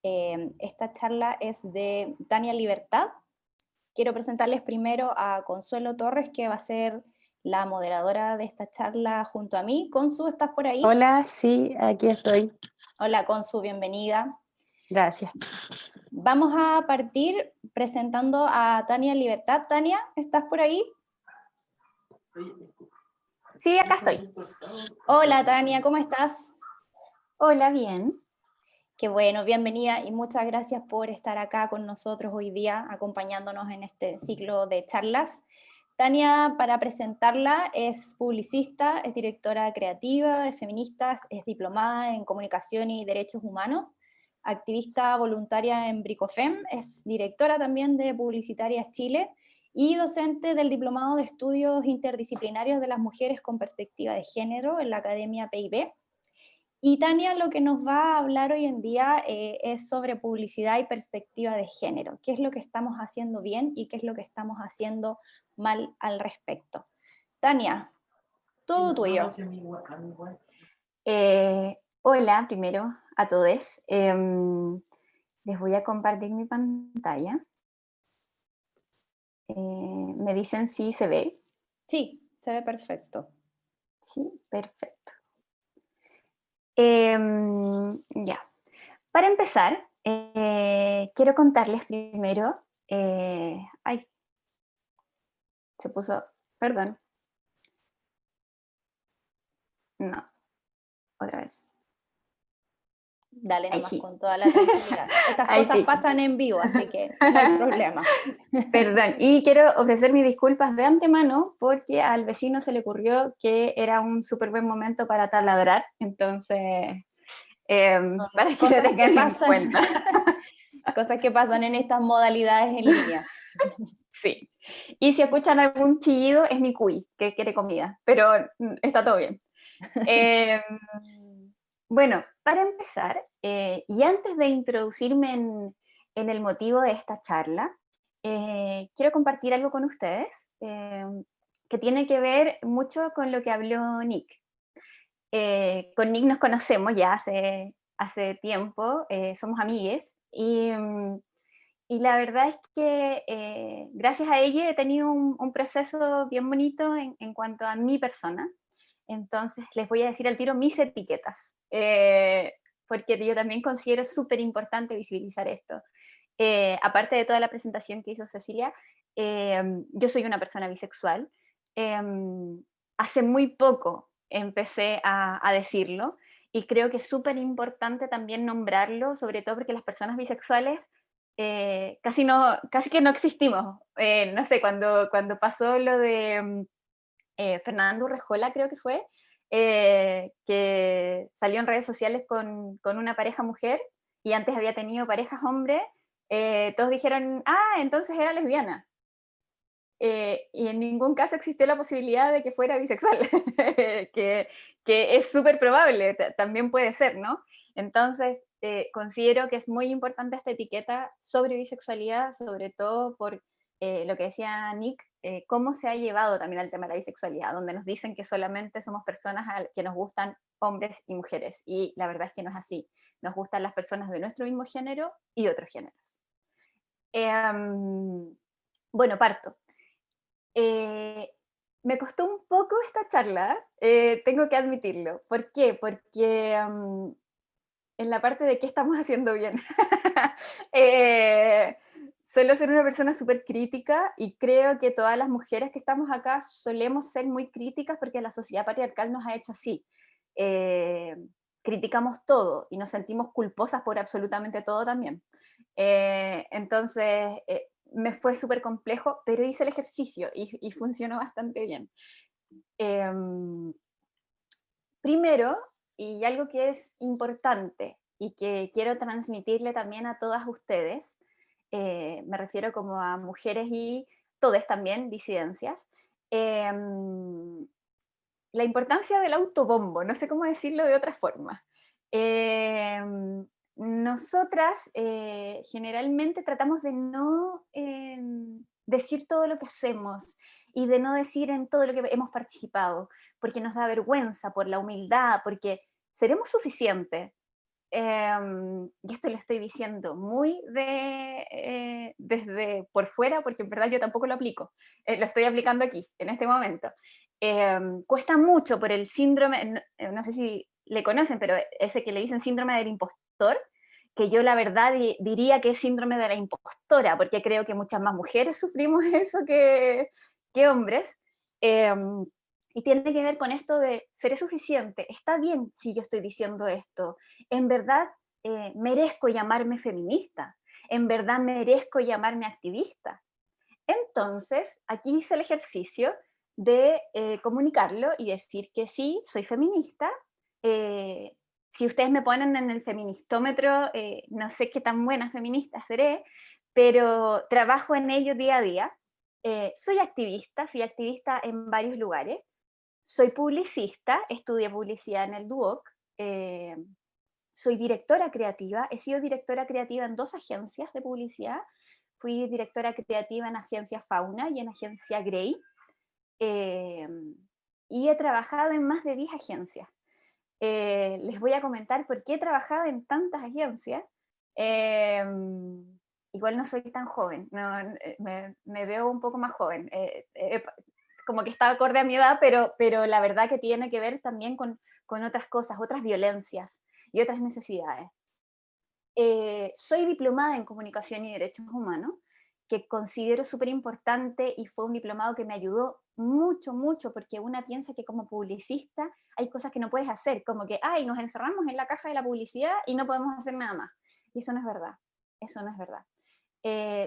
Esta charla es de Tania Libertad. Quiero presentarles primero a Consuelo Torres, que va a ser la moderadora de esta charla junto a mí. Consu, ¿estás por ahí? Hola, sí, aquí estoy. Hola, Consu, bienvenida. Gracias. Vamos a partir presentando a Tania Libertad. Tania, ¿estás por ahí? Sí, acá estoy. Hola, Tania, ¿cómo estás? Hola, bien. Qué bueno, bienvenida y muchas gracias por estar acá con nosotros hoy día, acompañándonos en este ciclo de charlas. Tania, para presentarla, es publicista, es directora creativa, es feminista, es diplomada en comunicación y derechos humanos, activista voluntaria en Bricofem, es directora también de Publicitarias Chile y docente del Diplomado de Estudios Interdisciplinarios de las Mujeres con Perspectiva de Género en la Academia PIB. Y Tania lo que nos va a hablar hoy en día es sobre publicidad y perspectiva de género. ¿Qué es lo que estamos haciendo bien y qué es lo que estamos haciendo mal al respecto? Tania, todo tuyo. Hola, primero a todos. Les voy a compartir mi pantalla. ¿Me dicen si se ve? Sí, se ve perfecto. Sí, perfecto. Ya. Para empezar, quiero contarles primero. Ay, se puso. Perdón. No, otra vez. Dale Ahí nomás sí. con toda la tranquilidad. Estas Ahí cosas sí. pasan en vivo, así que no hay problema. Perdón, y quiero ofrecer mis disculpas de antemano porque al vecino se le ocurrió que era un súper buen momento para taladrar, entonces, para que lo Cosas que tengan en pasan, cuenta. cosas que pasan en estas modalidades en línea. Sí. Y si escuchan algún chillido, es mi cuy, que quiere comida, pero está todo bien. Eh, bueno, para empezar, y antes de introducirme en el motivo de esta charla, quiero compartir algo con ustedes que tiene que ver mucho con lo que habló Nick. Con Nick nos conocemos ya hace tiempo, somos amigues, y la verdad es que gracias a ella he tenido un proceso bien bonito en cuanto a mi persona. Entonces les voy a decir al tiro mis etiquetas, porque yo también considero súper importante visibilizar esto. Aparte de toda la presentación que hizo Cecilia, yo soy una persona bisexual. Hace muy poco empecé a decirlo y creo que es súper importante también nombrarlo, sobre todo porque las personas bisexuales casi que no existimos. No sé, cuando pasó lo de Fernando Urrejola, creo que fue, que salió en redes sociales con una pareja mujer y antes había tenido parejas hombre, todos dijeron, entonces era lesbiana. Y en ningún caso existió la posibilidad de que fuera bisexual, que, que es súper probable, también puede ser, ¿no? Entonces, considero que es muy importante esta etiqueta sobre bisexualidad, sobre todo por lo que decía Nick, cómo se ha llevado también al tema de la bisexualidad, donde nos dicen que solamente somos personas que nos gustan hombres y mujeres, y la verdad es que no es así. Nos gustan las personas de nuestro mismo género y otros géneros. Bueno, parto. Me costó un poco esta charla, tengo que admitirlo. ¿Por qué? Porque en la parte de qué estamos haciendo bien, eh, suelo ser una persona súper crítica y creo que todas las mujeres que estamos acá solemos ser muy críticas porque la sociedad patriarcal nos ha hecho así. Eh, Criticamos todo y nos sentimos culposas por absolutamente todo también. Entonces, me fue súper complejo, pero hice el ejercicio y funcionó bastante bien. Primero, y algo que es importante y que quiero transmitirle también a todas ustedes, me refiero como a mujeres y todes también, disidencias, la importancia del autobombo, no sé cómo decirlo de otra forma. Nosotras generalmente tratamos de no decir todo lo que hacemos y de no decir en todo lo que hemos participado, porque nos da vergüenza, por la humildad, porque seremos suficientes. y esto lo estoy diciendo muy desde por fuera, porque en verdad yo tampoco lo aplico, lo estoy aplicando aquí, en este momento. Cuesta mucho por el síndrome, no sé si le conocen, pero ese que le dicen síndrome del impostor, que yo la verdad diría que es síndrome de la impostora, porque creo que muchas más mujeres sufrimos eso que hombres. Y tiene que ver con esto de, ¿seré suficiente? ¿Está bien si yo estoy diciendo esto? ¿En verdad merezco llamarme feminista? ¿En verdad merezco llamarme activista? Entonces, aquí hice el ejercicio de comunicarlo y decir que sí, soy feminista. Si ustedes me ponen en el feministómetro, no sé qué tan buena feminista seré, pero trabajo en ello día a día. Soy activista en varios lugares. Soy publicista, estudié publicidad en el Duoc. Soy directora creativa, he sido directora creativa en 2 agencias de publicidad. Fui directora creativa en agencia Fauna y en agencia Grey. Y he trabajado en más de 10 agencias. Les voy a comentar por qué he trabajado en tantas agencias. Igual no soy tan joven, no, me veo un poco más joven. Como que está acorde a mi edad, pero la verdad que tiene que ver también con otras cosas, otras violencias y otras necesidades. Soy diplomada en Comunicación y Derechos Humanos, que considero súper importante y fue un diplomado que me ayudó mucho, mucho, porque una piensa que como publicista hay cosas que no puedes hacer, como que, ay, nos encerramos en la caja de la publicidad y no podemos hacer nada más. Y eso no es verdad, eso no es verdad.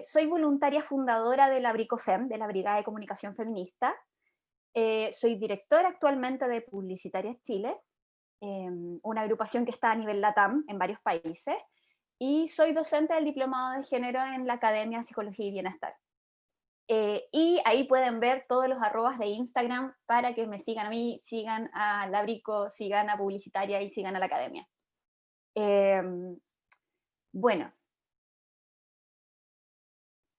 Soy voluntaria fundadora de la BRICOFEM, de la Brigada de Comunicación Feminista. Soy directora actualmente de Publicitarias Chile, una agrupación que está a nivel LATAM en varios países, y soy docente del Diplomado de Género en la Academia de Psicología y Bienestar. Y ahí pueden ver todos los arrobas de Instagram para que me sigan a mí, sigan a la Brico, sigan a Publicitaria y sigan a la Academia. Bueno,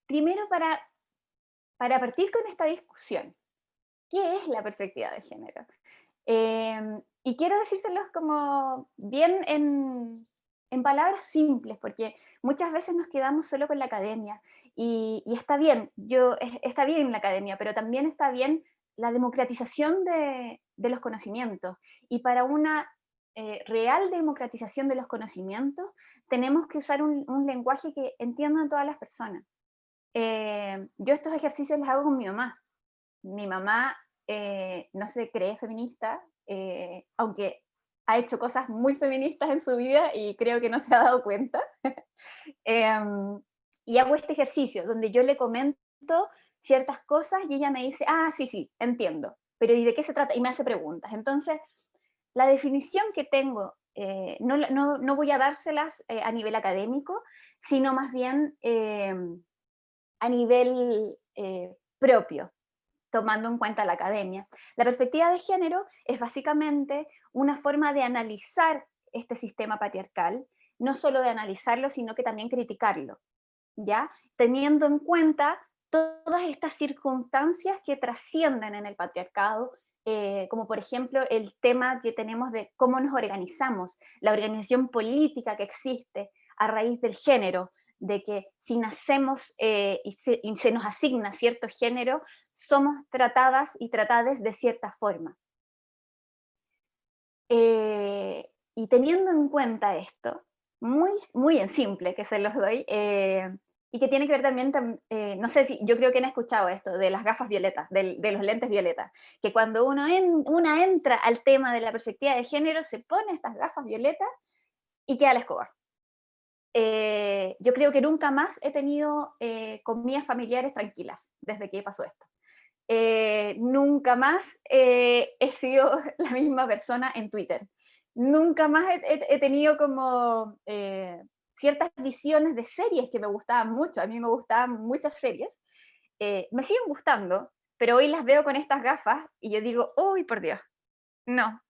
primero para partir con esta discusión, ¿qué es la perspectiva de género? Y quiero decírselos como bien en palabras simples, porque muchas veces nos quedamos solo con la academia, y está bien, está bien la academia, pero también está bien la democratización de los conocimientos, y para una real democratización de los conocimientos tenemos que usar un lenguaje que entiendan todas las personas. Yo estos ejercicios los hago con mi mamá. Mi mamá no se cree feminista, aunque ha hecho cosas muy feministas en su vida y creo que no se ha dado cuenta. Y hago este ejercicio donde yo le comento ciertas cosas y ella me dice, ah, sí, sí, entiendo, pero ¿y de qué se trata? Y me hace preguntas. Entonces, la definición que tengo, no voy a dárselas a nivel académico, sino más bien a nivel propio, tomando en cuenta la academia. La perspectiva de género es básicamente una forma de analizar este sistema patriarcal, no solo de analizarlo, sino que también criticarlo, ¿ya? Teniendo en cuenta todas estas circunstancias que trascienden en el patriarcado, como por ejemplo el tema que tenemos de cómo nos organizamos, la organización política que existe a raíz del género, de que si nacemos y se nos asigna cierto género, somos tratadas y tratadas de cierta forma. Y teniendo en cuenta esto, muy, muy en simple, que se los doy, y que tiene que ver también, no sé si, yo creo que han escuchado esto, de las gafas violetas, de los lentes violetas, que cuando una entra al tema de la perspectiva de género, se pone estas gafas violetas y queda la escoba. Yo creo que nunca más he tenido comidas familiares tranquilas desde que pasó esto. Nunca más he sido la misma persona en Twitter. Nunca más he tenido como ciertas visiones de series que me gustaban mucho. A mí me gustaban muchas series. Me siguen gustando, pero hoy las veo con estas gafas y yo digo, ¡uy, por Dios! No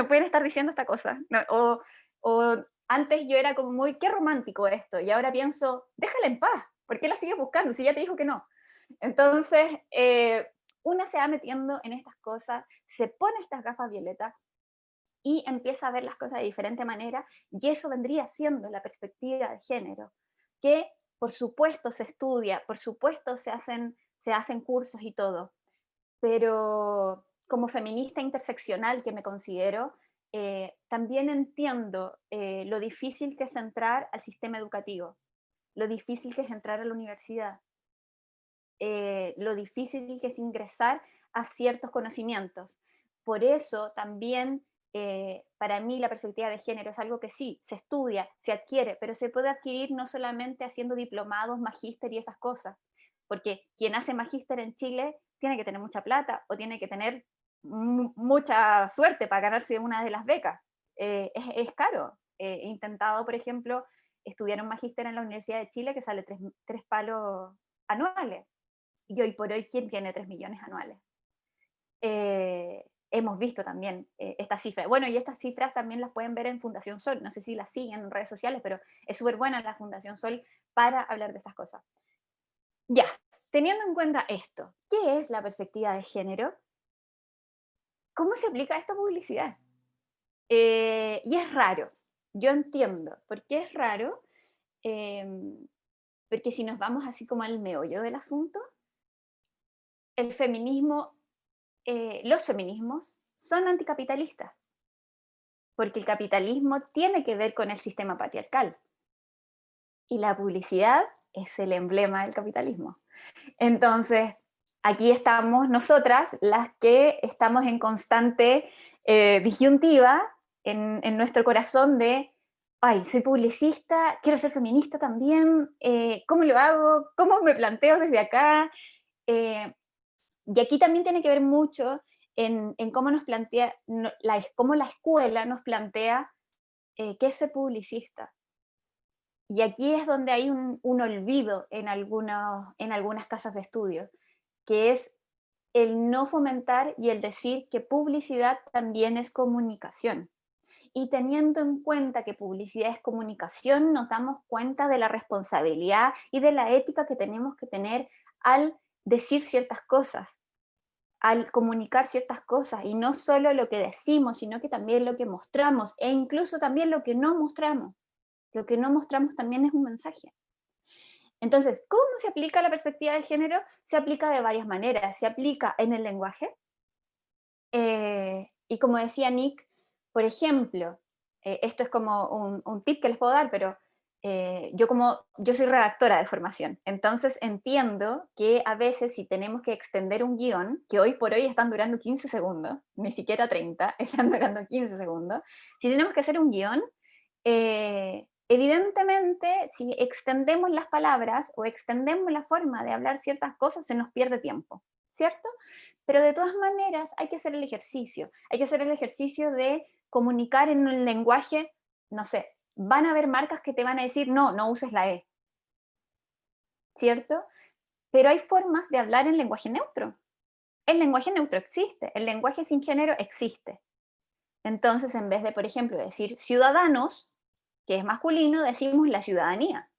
pueden estar diciendo esta cosa. No, o antes yo era como muy, qué romántico esto, y ahora pienso, déjala en paz, ¿por qué la sigues buscando si ya te dijo que no? Entonces, una se va metiendo en estas cosas, se pone estas gafas violetas, y empieza a ver las cosas de diferente manera, y eso vendría siendo la perspectiva de género, que por supuesto se estudia, por supuesto se hacen cursos y todo, pero como feminista interseccional que me considero, también entiendo lo difícil que es entrar al sistema educativo, lo difícil que es entrar a la universidad, lo difícil que es ingresar a ciertos conocimientos. Por eso también para mí la perspectiva de género es algo que sí, se estudia, se adquiere, pero se puede adquirir no solamente haciendo diplomados, magíster y esas cosas, porque quien hace magíster en Chile tiene que tener mucha plata o tiene que tener mucha suerte para ganarse una de las becas. Es caro. He intentado, por ejemplo, estudiar un magíster en la Universidad de Chile que sale tres palos anuales. Y hoy por hoy, ¿quién tiene 3 millones anuales? Hemos visto también estas cifras. Bueno, y estas cifras también las pueden ver en Fundación Sol. No sé si las siguen en redes sociales, pero es súper buena la Fundación Sol para hablar de estas cosas. Ya, teniendo en cuenta esto, ¿qué es la perspectiva de género? ¿Cómo se aplica esta publicidad? Y es raro. Yo entiendo por qué es raro, porque si nos vamos así como al meollo del asunto, el feminismo, los feminismos son anticapitalistas, porque el capitalismo tiene que ver con el sistema patriarcal y la publicidad es el emblema del capitalismo. Entonces, aquí estamos nosotras, las que estamos en constante disyuntiva en nuestro corazón de, ay, soy publicista, quiero ser feminista también, ¿cómo lo hago? ¿Cómo me planteo desde acá? Y aquí también tiene que ver mucho en cómo nos plantea, cómo la escuela nos plantea qué es ser publicista. Y aquí es donde hay un olvido en algunas casas de estudio, que es el no fomentar y el decir que publicidad también es comunicación. Y teniendo en cuenta que publicidad es comunicación, nos damos cuenta de la responsabilidad y de la ética que tenemos que tener al decir ciertas cosas, al comunicar ciertas cosas, y no solo lo que decimos, sino que también lo que mostramos, e incluso también lo que no mostramos. Lo que no mostramos también es un mensaje. Entonces, ¿cómo se aplica la perspectiva de género? Se aplica de varias maneras. Se aplica en el lenguaje. Y como decía Nick, por ejemplo, esto es como un tip que les puedo dar, pero yo soy redactora de formación, entonces entiendo que a veces si tenemos que extender un guión, que hoy por hoy están durando 15 segundos, ni siquiera 30, están durando 15 segundos, si tenemos que hacer un guión, evidentemente, si extendemos las palabras o extendemos la forma de hablar ciertas cosas, se nos pierde tiempo, ¿cierto? Pero de todas maneras hay que hacer el ejercicio. Hay que hacer el ejercicio de comunicar en un lenguaje, no sé, van a haber marcas que te van a decir, no, no uses la E, ¿cierto? Pero hay formas de hablar en lenguaje neutro. El lenguaje neutro existe, el lenguaje sin género existe. Entonces, en vez de, por ejemplo, decir ciudadanos, que es masculino, decimos la ciudadanía.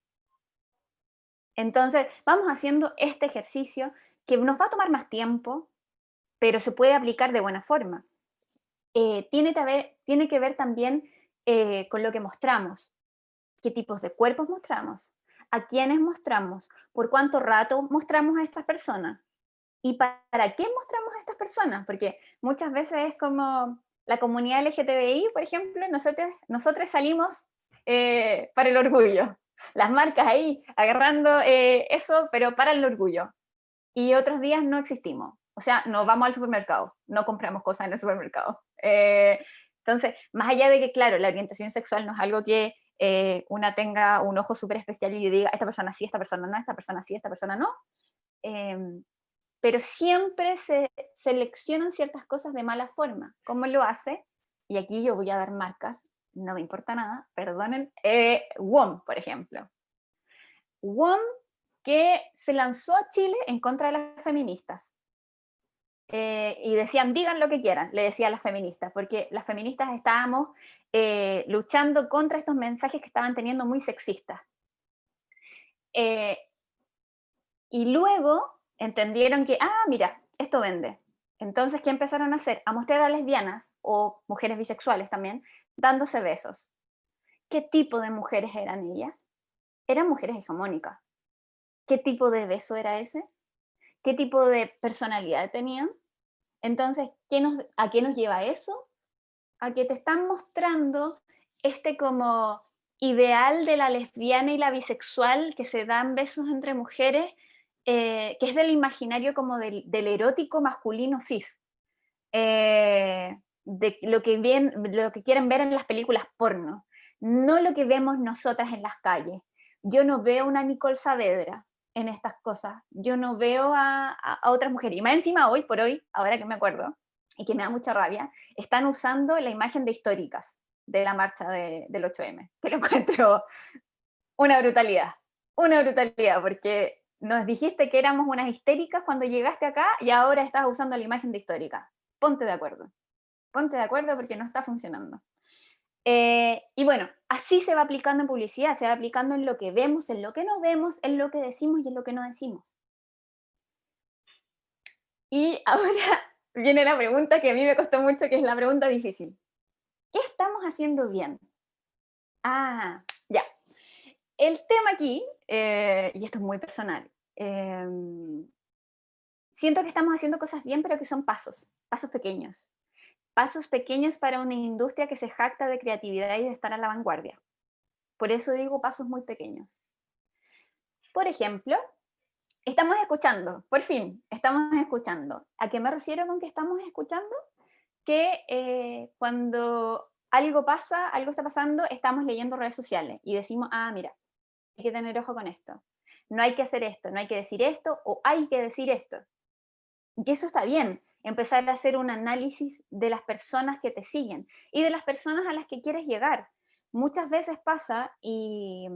Entonces, vamos haciendo este ejercicio que nos va a tomar más tiempo, pero se puede aplicar de buena forma. Tiene que ver también con lo que mostramos, qué tipos de cuerpos mostramos, a quiénes mostramos, por cuánto rato mostramos a estas personas y para qué mostramos a estas personas, porque muchas veces es como la comunidad LGTBI, por ejemplo, nosotros salimos para el orgullo, las marcas ahí agarrando eso, pero para el orgullo, y otros días no existimos. O sea, no vamos al supermercado, no compramos cosas en el supermercado. Entonces, más allá de que, claro, la orientación sexual no es algo que una tenga un ojo súper especial y diga, esta persona sí, esta persona no, esta persona sí, esta persona no. Pero siempre se seleccionan ciertas cosas de mala forma. ¿Cómo lo hace? Y aquí yo voy a dar marcas, no me importa nada, perdonen. WOM, por ejemplo. WOM, que se lanzó a Chile en contra de las feministas. Y decían, digan lo que quieran, le decía a las feministas, porque las feministas estábamos luchando contra estos mensajes que estaban teniendo muy sexistas. Y luego entendieron que, mira, esto vende. Entonces, ¿qué empezaron a hacer? A mostrar a lesbianas, o mujeres bisexuales también, dándose besos. ¿Qué tipo de mujeres eran ellas? Eran mujeres hegemónicas. ¿Qué tipo de beso era ese? ¿Qué tipo de personalidad tenían? Entonces, ¿a qué nos lleva eso? A que te están mostrando este como ideal de la lesbiana y la bisexual que se dan besos entre mujeres, que es del imaginario como del erótico masculino cis, de lo que quieren ver en las películas porno, no lo que vemos nosotras en las calles. Yo no veo una Nicole Saavedra en estas cosas, yo no veo a otras mujeres, y más encima hoy por hoy, ahora que me acuerdo, y que me da mucha rabia, están usando la imagen de históricas de la marcha del 8M, que lo encuentro una brutalidad, porque nos dijiste que éramos unas histéricas cuando llegaste acá y ahora estás usando la imagen de histórica. Ponte de acuerdo porque no está funcionando. Y bueno, así se va aplicando en publicidad, se va aplicando en lo que vemos, en lo que no vemos, en lo que decimos y en lo que no decimos. Y ahora viene la pregunta que a mí me costó mucho, que es la pregunta difícil. ¿Qué estamos haciendo bien? Ah, ya. El tema aquí, y esto es muy personal, siento que estamos haciendo cosas bien, pero que son pasos pequeños. Pasos pequeños para una industria que se jacta de creatividad y de estar a la vanguardia. Por eso digo pasos muy pequeños. Por ejemplo, estamos escuchando, por fin, estamos escuchando. ¿A qué me refiero con que estamos escuchando? Que cuando algo pasa, algo está pasando, estamos leyendo redes sociales y decimos, ah, mira, hay que tener ojo con esto. No hay que hacer esto, no hay que decir esto, o hay que decir esto. Y eso está bien, empezar a hacer un análisis de las personas que te siguen y de las personas a las que quieres llegar. Muchas veces pasa, y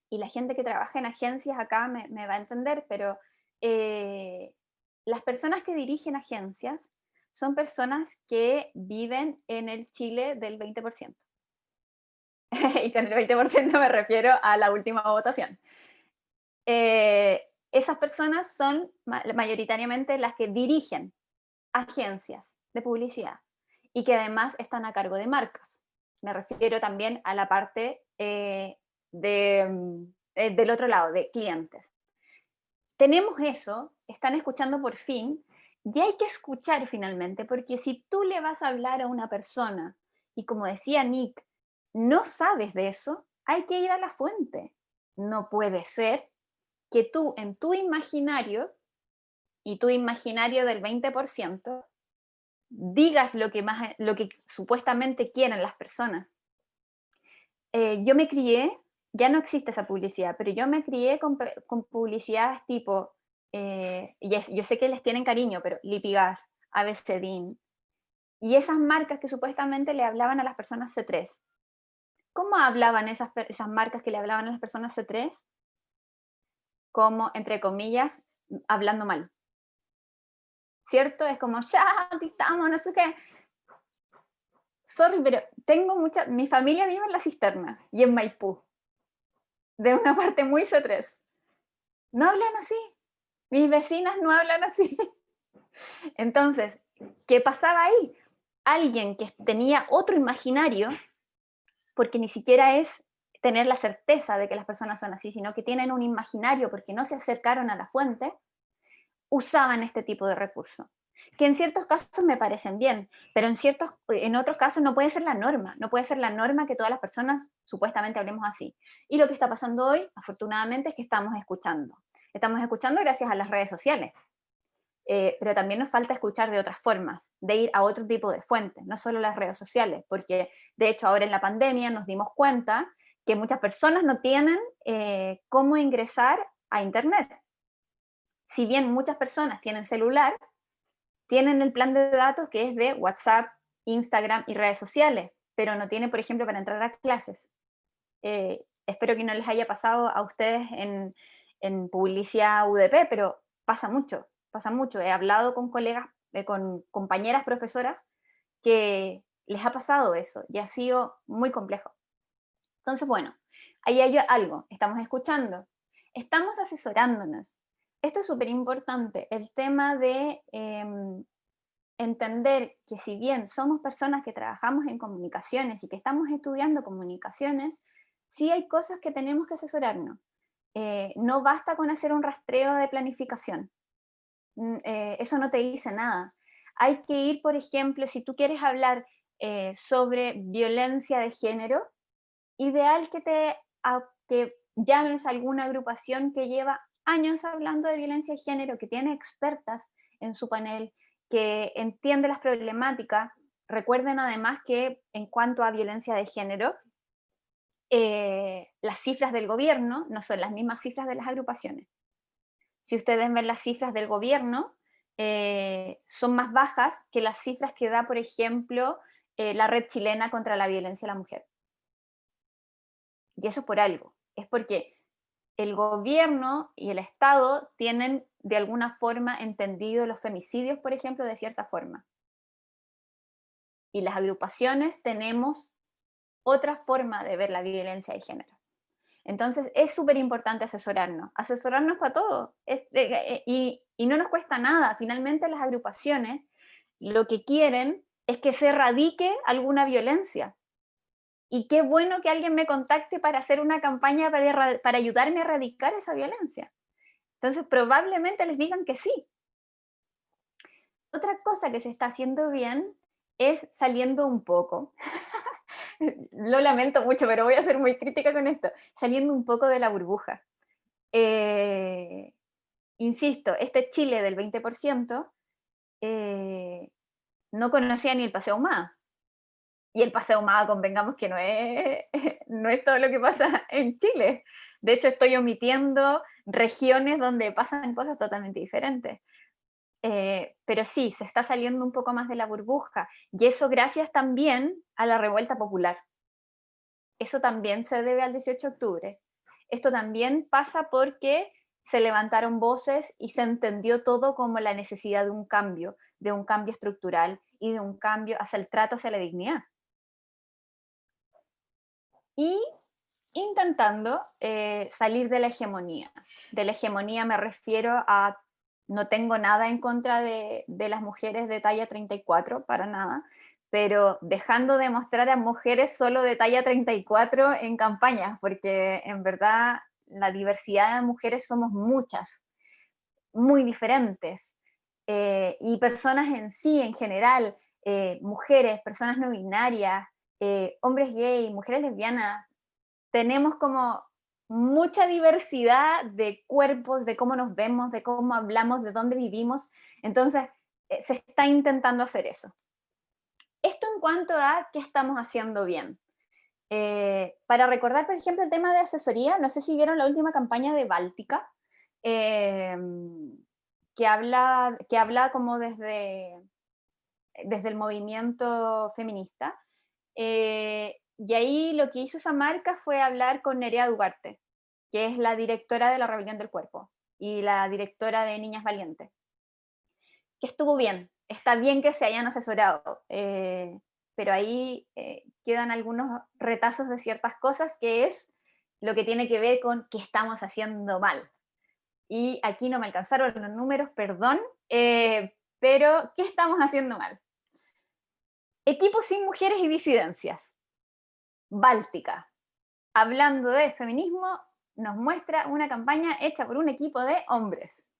la gente que trabaja en agencias acá me va a entender, pero las personas que dirigen agencias son personas que viven en el Chile del 20%. Y con el 20% me refiero a la última votación. Esas personas son mayoritariamente las que dirigen agencias de publicidad y que además están a cargo de marcas. Me refiero también a la parte del otro lado, de clientes. Tenemos eso, están escuchando por fin, y hay que escuchar finalmente, porque si tú le vas a hablar a una persona y, como decía Nick, no sabes de eso, hay que ir a la fuente. No puede ser que tú en tu imaginario, y tu imaginario del 20%, digas lo que supuestamente quieren las personas. Yo me crié, ya no existe esa publicidad, pero yo me crié con publicidades tipo, yo sé que les tienen cariño, pero Lipigas, Abecedín, y esas marcas que supuestamente le hablaban a las personas C3. ¿Cómo hablaban esas marcas que le hablaban a las personas C3? Como, entre comillas, hablando mal. ¿Cierto? Es como, ya, aquí estamos, no sé qué. Sorry, pero mi familia vive en La Cisterna y en Maipú, de una parte muy C3. No hablan así, mis vecinas no hablan así. Entonces, ¿qué pasaba ahí? Alguien que tenía otro imaginario, porque ni siquiera es tener la certeza de que las personas son así, sino que tienen un imaginario porque no se acercaron a la fuente, usaban este tipo de recursos, que en ciertos casos me parecen bien, pero en otros casos no puede ser la norma, no puede ser la norma que todas las personas supuestamente hablemos así. Y lo que está pasando hoy, afortunadamente, es que estamos escuchando gracias a las redes sociales, pero también nos falta escuchar de otras formas, de ir a otro tipo de fuentes, no solo las redes sociales, porque de hecho ahora en la pandemia nos dimos cuenta que muchas personas no tienen cómo ingresar a Internet. Si bien muchas personas tienen celular, tienen el plan de datos que es de WhatsApp, Instagram y redes sociales, pero no tienen, por ejemplo, para entrar a clases. Espero que no les haya pasado a ustedes en publicidad UDP, pero pasa mucho, pasa mucho. He hablado con colegas, con compañeras profesoras que les ha pasado eso y ha sido muy complejo. Entonces, bueno, ahí hay algo, estamos escuchando, estamos asesorándonos. Esto es súper importante, el tema de entender que si bien somos personas que trabajamos en comunicaciones y que estamos estudiando comunicaciones, sí hay cosas que tenemos que asesorarnos. No basta con hacer un rastreo de planificación. Eso no te dice nada. Hay que ir, por ejemplo, si tú quieres hablar sobre violencia de género, ideal que llames a alguna agrupación que lleva años hablando de violencia de género, que tiene expertas en su panel, que entiende las problemáticas. Recuerden además que en cuanto a violencia de género, las cifras del gobierno no son las mismas cifras de las agrupaciones. Si ustedes ven las cifras del gobierno, son más bajas que las cifras que da, por ejemplo, la Red Chilena contra la Violencia a la Mujer. Y eso es por algo. Es porque el gobierno y el Estado tienen de alguna forma entendido los femicidios, por ejemplo, de cierta forma. Y las agrupaciones tenemos otra forma de ver la violencia de género. Entonces es súper importante asesorarnos para todo. Y no nos cuesta nada. Finalmente las agrupaciones lo que quieren es que se erradique alguna violencia. Y qué bueno que alguien me contacte para hacer una campaña para ayudarme a erradicar esa violencia. Entonces probablemente les digan que sí. Otra cosa que se está haciendo bien es saliendo un poco. Lo lamento mucho, pero voy a ser muy crítica con esto. Saliendo un poco de la burbuja. Insisto, este Chile del 20% no conocía ni el Paseo Ahumada. Y el Paseo Ahumada, convengamos que no es, no es todo lo que pasa en Chile. De hecho, estoy omitiendo regiones donde pasan cosas totalmente diferentes. Pero sí, se está saliendo un poco más de la burbuja. Y eso gracias también a la revuelta popular. Eso también se debe al 18 de octubre. Esto también pasa porque se levantaron voces y se entendió todo como la necesidad de un cambio estructural y de un cambio hacia el trato, hacia la dignidad. Y intentando salir de la hegemonía. De la hegemonía me refiero a, no tengo nada en contra de las mujeres de talla 34, para nada, pero dejando de mostrar a mujeres solo de talla 34 en campañas, porque en verdad la diversidad de mujeres somos muchas, muy diferentes, y personas en sí, en general, mujeres, personas no binarias, hombres gay, mujeres lesbianas, tenemos como mucha diversidad de cuerpos, de cómo nos vemos, de cómo hablamos, de dónde vivimos. Entonces, se está intentando hacer eso. Esto en cuanto a qué estamos haciendo bien. Para recordar, por ejemplo, el tema de asesoría, no sé si vieron la última campaña de Báltica, que habla como desde el movimiento feminista. Y ahí lo que hizo esa marca fue hablar con Nerea Duarte, que es la directora de La Rebelión del Cuerpo y la directora de Niñas Valientes. Que estuvo bien, está bien que se hayan asesorado, pero ahí quedan algunos retazos de ciertas cosas, que es lo que tiene que ver con qué estamos haciendo mal. Y aquí no me alcanzaron los números, perdón, pero ¿qué estamos haciendo mal? Equipos sin mujeres y disidencias. Báltica, hablando de feminismo, nos muestra una campaña hecha por un equipo de hombres.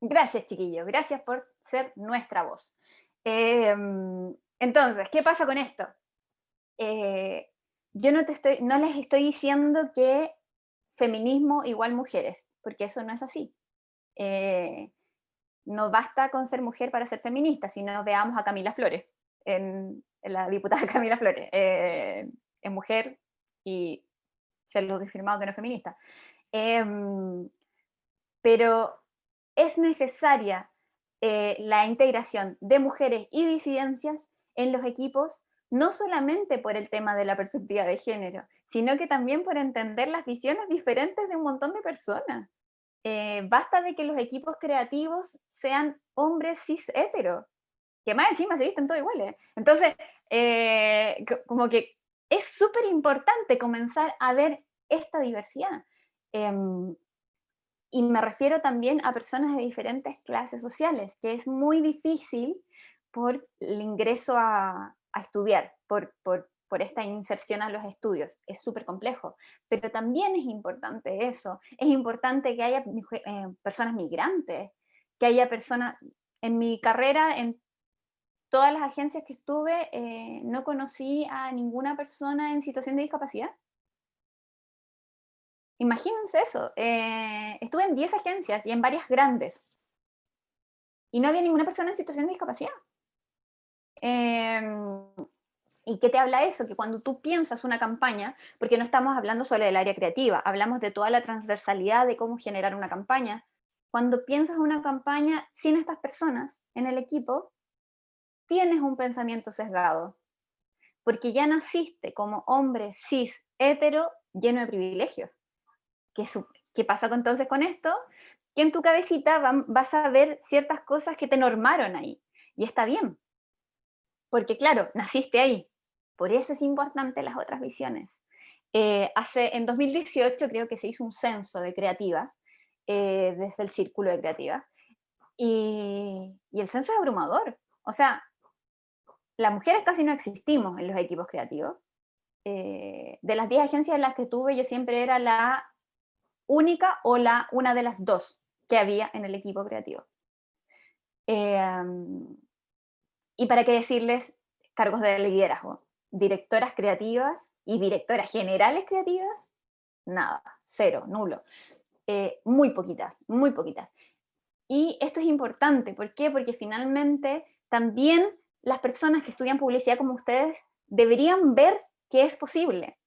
Gracias, chiquillos, gracias por ser nuestra voz. Entonces, ¿qué pasa con esto? Yo no les estoy diciendo que feminismo igual mujeres, porque eso no es así. No basta con ser mujer para ser feminista, sino veamos a Camila Flores, en la diputada Camila Flores. Es mujer y se lo he firmado que no es feminista. Pero es necesaria la integración de mujeres y disidencias en los equipos, no solamente por el tema de la perspectiva de género, sino que también por entender las visiones diferentes de un montón de personas. Basta de que los equipos creativos sean hombres cis hetero, que más encima se visten todos iguales. Entonces, como que es súper importante comenzar a ver esta diversidad. Y me refiero también a personas de diferentes clases sociales, que es muy difícil por el ingreso a estudiar, por esta inserción a los estudios. Es súper complejo, pero también es importante eso. Es importante que haya personas migrantes, que haya personas. En mi carrera, en todas las agencias que estuve, no conocí a ninguna persona en situación de discapacidad. Imagínense eso. Estuve en 10 agencias y en varias grandes, y no había ninguna persona en situación de discapacidad. ¿Y qué te habla eso? Que cuando tú piensas una campaña, porque no estamos hablando solo del área creativa, hablamos de toda la transversalidad de cómo generar una campaña. Cuando piensas una campaña sin estas personas en el equipo, tienes un pensamiento sesgado, porque ya naciste como hombre cis, hetero, lleno de privilegios. ¿Qué pasa entonces con esto? Que en tu cabecita vas a ver ciertas cosas que te normaron ahí, y está bien, porque claro, naciste ahí. Por eso es importante las otras visiones. En 2018 creo que se hizo un censo de creativas, desde el Círculo de Creativas, y el censo es abrumador. O sea, las mujeres casi no existimos en los equipos creativos. De las 10 agencias en las que estuve, yo siempre era la única o una de las dos que había en el equipo creativo. Y para qué decirles cargos de liderazgo, directoras creativas y directoras generales creativas, nada, cero, nulo. Muy poquitas, muy poquitas. Y esto es importante, ¿por qué? Porque finalmente también las personas que estudian publicidad como ustedes deberían ver que es posible,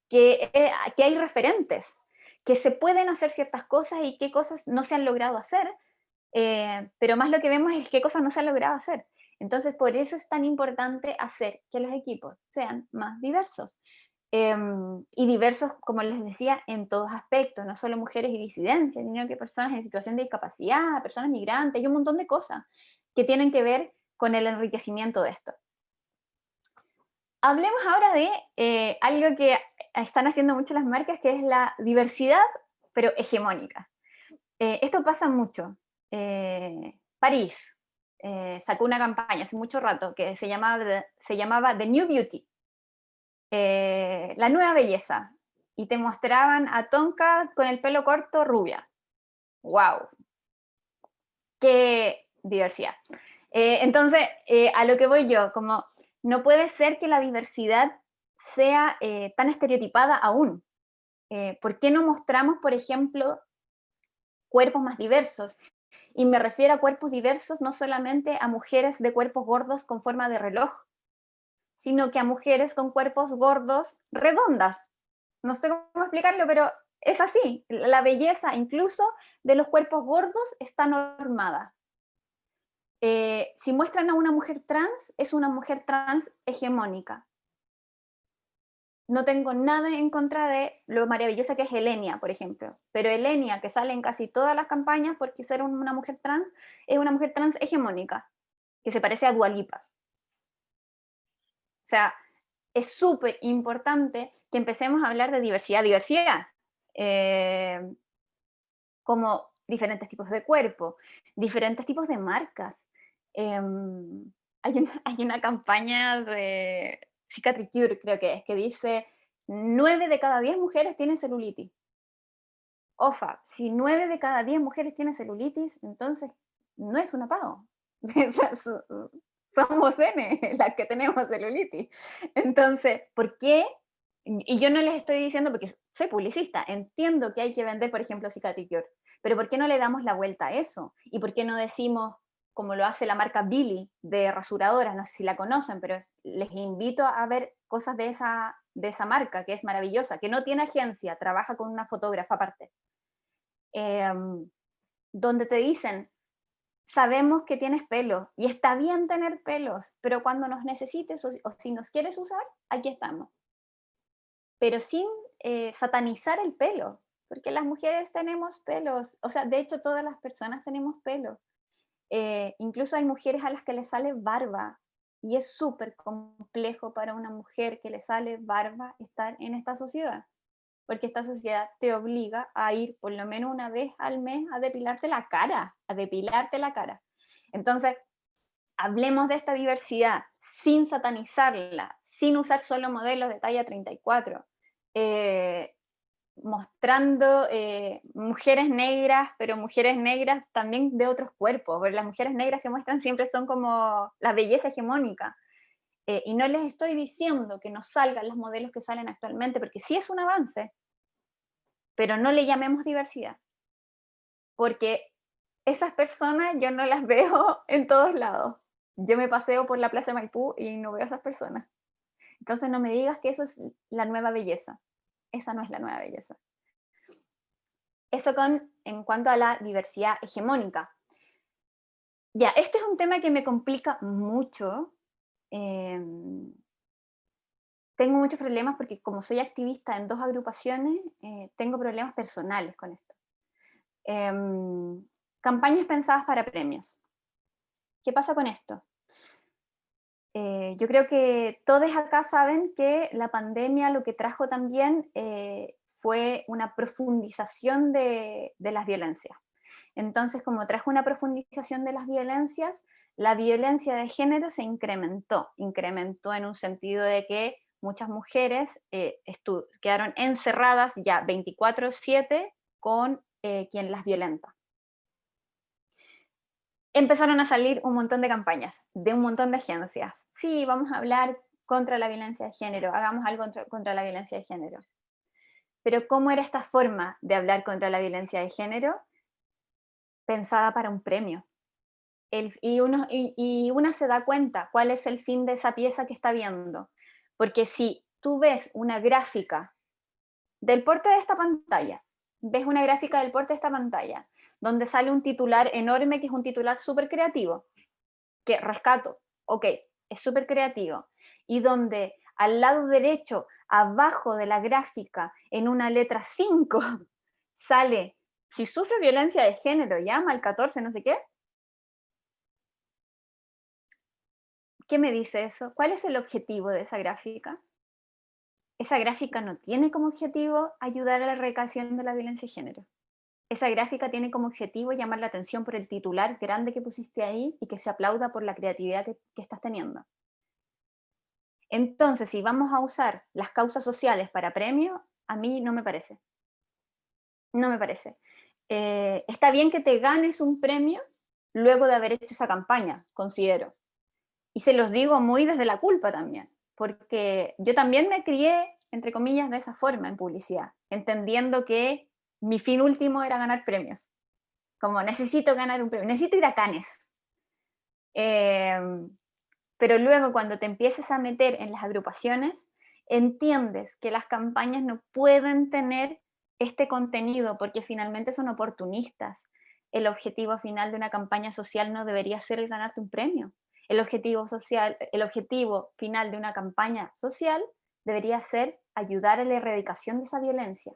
que hay referentes, que se pueden hacer ciertas cosas y qué cosas no se han logrado hacer, pero más lo que vemos es qué cosas no se han logrado hacer. Entonces, por eso es tan importante hacer que los equipos sean más diversos. Y diversos, como les decía, en todos aspectos, no solo mujeres y disidencias, sino que personas en situación de discapacidad, personas migrantes, y un montón de cosas que tienen que ver con el enriquecimiento de esto. Hablemos ahora de algo que están haciendo mucho las marcas, que es la diversidad, pero hegemónica. Esto pasa mucho. París sacó una campaña hace mucho rato que se llamaba The New Beauty, la nueva belleza, y te mostraban a Tonka con el pelo corto rubia. ¡Wow! ¡Qué diversidad! Entonces, a lo que voy yo, como no puede ser que la diversidad sea tan estereotipada aún. ¿Por qué no mostramos, por ejemplo, cuerpos más diversos? Y me refiero a cuerpos diversos no solamente a mujeres de cuerpos gordos con forma de reloj, sino que a mujeres con cuerpos gordos redondas. No sé cómo explicarlo, pero es así. La belleza incluso de los cuerpos gordos está normada. Si muestran a una mujer trans, es una mujer trans hegemónica. No tengo nada en contra de lo maravillosa que es Elenia, por ejemplo, pero Elenia, que sale en casi todas las campañas porque ser una mujer trans, es una mujer trans hegemónica, que se parece a Dua Lipa. O sea, es súper importante que empecemos a hablar de diversidad, como diferentes tipos de cuerpo, diferentes tipos de marcas. Hay una campaña de Cicatricure, creo que dice 9 de cada 10 mujeres tienen celulitis. Ofa, si 9 de cada 10 mujeres tienen celulitis, entonces no es un atado. Somos N las que tenemos celulitis. Entonces, ¿por qué? Y yo no les estoy diciendo porque soy publicista, entiendo que hay que vender, por ejemplo, Cicatricure, pero ¿por qué no le damos la vuelta a eso? ¿Y por qué no decimos, como lo hace la marca Billy de rasuradoras, no sé si la conocen, pero les invito a ver cosas de esa marca, que es maravillosa, que no tiene agencia, trabaja con una fotógrafa aparte, donde te dicen, sabemos que tienes pelo y está bien tener pelos, pero cuando nos necesites o si nos quieres usar, aquí estamos. Pero sin satanizar el pelo, porque las mujeres tenemos pelos, o sea, de hecho todas las personas tenemos pelo. Incluso hay mujeres a las que les sale barba, y es súper complejo para una mujer que le sale barba estar en esta sociedad, porque esta sociedad te obliga a ir por lo menos una vez al mes a depilarte la cara, Entonces, hablemos de esta diversidad sin satanizarla, sin usar solo modelos de talla 34, mostrando mujeres negras, pero mujeres negras también de otros cuerpos, porque las mujeres negras que muestran siempre son como la belleza hegemónica. Y no les estoy diciendo que no salgan los modelos que salen actualmente, porque sí es un avance, pero no le llamemos diversidad, porque esas personas yo no las veo en todos lados. Yo me paseo por la Plaza de Maipú y no veo a esas personas. Entonces no me digas que eso es la nueva belleza. Esa no es la nueva belleza. Eso en cuanto a la diversidad hegemónica. Ya, este es un tema que me complica mucho. Tengo muchos problemas porque como soy activista en 2 agrupaciones, tengo problemas personales con esto. Campañas pensadas para premios. ¿Qué pasa con esto? Yo creo que todos acá saben que la pandemia lo que trajo también fue una profundización de las violencias. Entonces, como trajo una profundización de las violencias, la violencia de género se incrementó en un sentido de que muchas mujeres quedaron encerradas ya 24/7 con quien las violenta. Empezaron a salir un montón de campañas, de un montón de agencias. Sí, vamos a hablar contra la violencia de género, hagamos algo contra la violencia de género. Pero ¿cómo era esta forma de hablar contra la violencia de género? Pensada para un premio. Y una se da cuenta cuál es el fin de esa pieza que está viendo. Porque si tú ves una gráfica del porte de esta pantalla, donde sale un titular enorme, que es un titular súper creativo, que rescato, ok, es súper creativo, y donde al lado derecho, abajo de la gráfica, en una letra 5, sale, si sufre violencia de género, llama al 14, no sé qué. ¿Qué me dice eso? ¿Cuál es el objetivo de esa gráfica? Esa gráfica no tiene como objetivo ayudar a la erradicación de la violencia de género. Esa gráfica tiene como objetivo llamar la atención por el titular grande que pusiste ahí y que se aplauda por la creatividad que estás teniendo. Entonces, si vamos a usar las causas sociales para premio, a mí no me parece. No me parece. Está bien que te ganes un premio luego de haber hecho esa campaña, considero. Y se los digo muy desde la culpa también, porque yo también me crié, entre comillas, de esa forma en publicidad, entendiendo que mi fin último era ganar premios. Como necesito ganar un premio, necesito ir a Cannes. Pero luego cuando te empieces a meter en las agrupaciones, entiendes que las campañas no pueden tener este contenido porque finalmente son oportunistas. El objetivo final de una campaña social no debería ser el ganarte un premio. El objetivo final de una campaña social debería ser ayudar a la erradicación de esa violencia.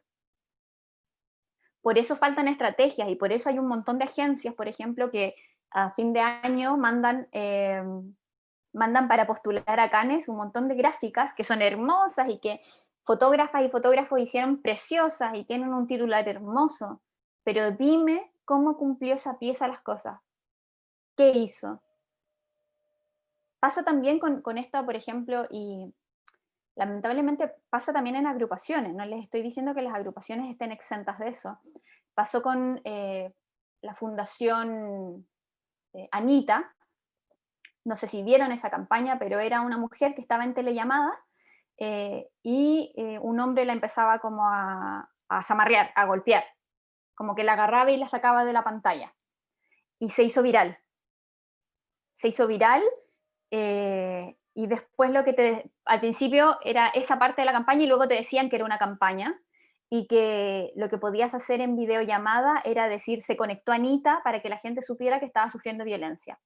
Por eso faltan estrategias y por eso hay un montón de agencias, por ejemplo, que a fin de año mandan para postular a Cannes un montón de gráficas que son hermosas y que fotógrafas y fotógrafos hicieron preciosas y tienen un titular hermoso. Pero dime cómo cumplió esa pieza las cosas. ¿Qué hizo? Pasa también con esto, por ejemplo, y lamentablemente pasa también en agrupaciones. No les estoy diciendo que las agrupaciones estén exentas de eso. Pasó con la Fundación Anita. No sé si vieron esa campaña, pero era una mujer que estaba en telellamada y un hombre la empezaba como a zamarrear, a golpear, como que la agarraba y la sacaba de la pantalla. Y se hizo viral. Y después al principio era esa parte de la campaña y luego te decían que era una campaña y que lo que podías hacer en videollamada era decir, se conectó a Anita para que la gente supiera que estaba sufriendo violencia.